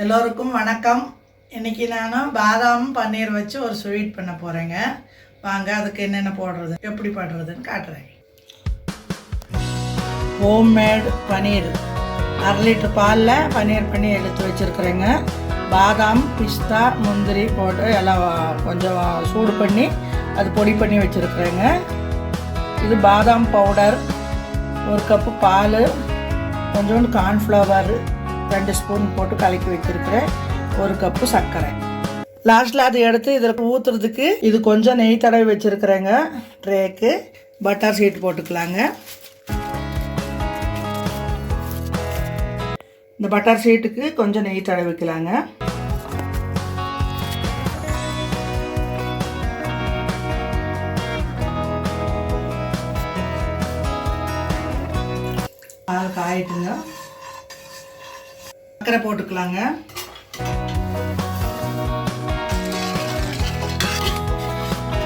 எல்லோருக்கும் வணக்கம். இன்றைக்கி நான் பாதாம் பன்னீர் வச்சு ஒரு ஸ்வீட் பண்ண போகிறேங்க. வாங்க அதுக்கு என்னென்ன போடுறது எப்படி பண்ணுறதுன்னு காட்டுறேன். ஹோம்மேட் பன்னீர் 1/2 லிட்டர் பாலில் பன்னீர் பண்ணி எடுத்து வச்சுருக்குறேங்க. பாதாம் பிஸ்தா முந்திரி போட்டு எல்லாம் கொஞ்சம் சூடு பண்ணி அது பொடி பண்ணி வச்சுருக்குறேங்க. இது பாதாம் பவுடர் 1 கப்பு பால், கொஞ்சோண்டு கார்ன்ஃப்ளவர் 2 ஸ்பூன் போட்டு கலக்கி வச்சுருக்கிறேன். 1 கப்பு சர்க்கரை. லாஸ்ட்டில் அது எடுத்து இதில் ஊற்றுறதுக்கு இது கொஞ்சம் நெய் தடவி வச்சுருக்குறேங்க. ட்ரேக்கு பட்டர் சீட் போட்டுக்கலாங்க. இந்த பட்டர் சீட்டுக்கு கொஞ்சம் நெய் தடவி வைக்கலாங்க. பால் காயிட்டுங்க. சர்க்கரை போட்டுக்கலாங்க.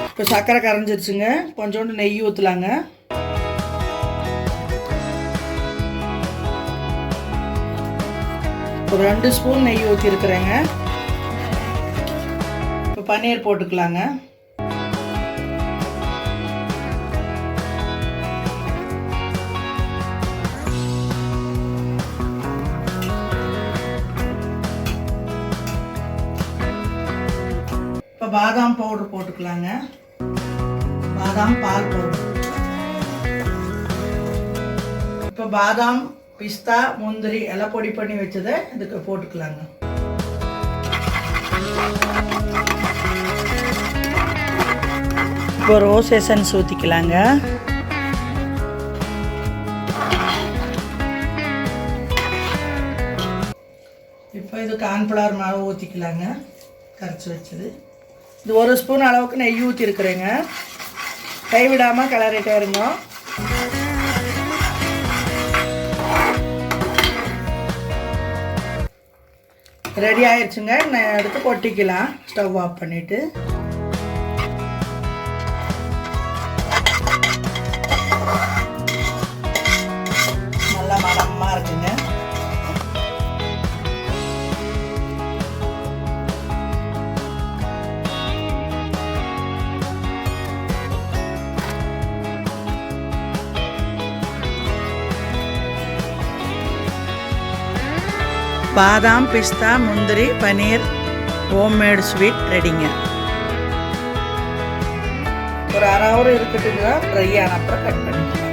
இப்போ சர்க்கரை கரைஞ்சிருச்சுங்க. கொஞ்சோண்டு நெய் ஊற்றலாங்க. ஒரு 2 ஸ்பூன் நெய் ஊற்றிருக்கிறேங்க. இப்போ பன்னீர் போட்டுக்கலாங்க. இப்போ பாதாம் பவுடர் போட்டுக்கலாங்க. பாதாம் பால் பவுடர். இப்போ பாதாம் பிஸ்தா முந்திரி எல்லாம் பொடி பண்ணி வச்சதை இதுக்கு போட்டுக்கலாங்க. இப்போ ரோஸ் எசன்ஸ் ஊற்றிக்கலாங்க. இப்போ இது கார்ன்ஃப்ளவர் மாவு ஊற்றிக்கலாங்க. கரைச்சி வச்சது. இது 1 ஸ்பூன் அளவுக்கு நெய் ஊற்றிருக்குறேங்க. கைவிடாமல் கிளறிட்டே இருங்க. ரெடி ஆயிடுச்சுங்க. நான் எடுத்து கொட்டிக்கலாம். ஸ்டவ் ஆஃப் பண்ணிவிட்டு நல்லா மணமாக இருக்குங்க. பாதாம் பிஸ்தா முந்திரி பன்னீர் ஹோம்மேட் ஸ்வீட் ரெடிங்க. ஒரு 1/2 ஹவர் இருக்கட்டுங்க. ட்ரை ஆன அப்புறம் கட் பண்ணிக்கலாம்.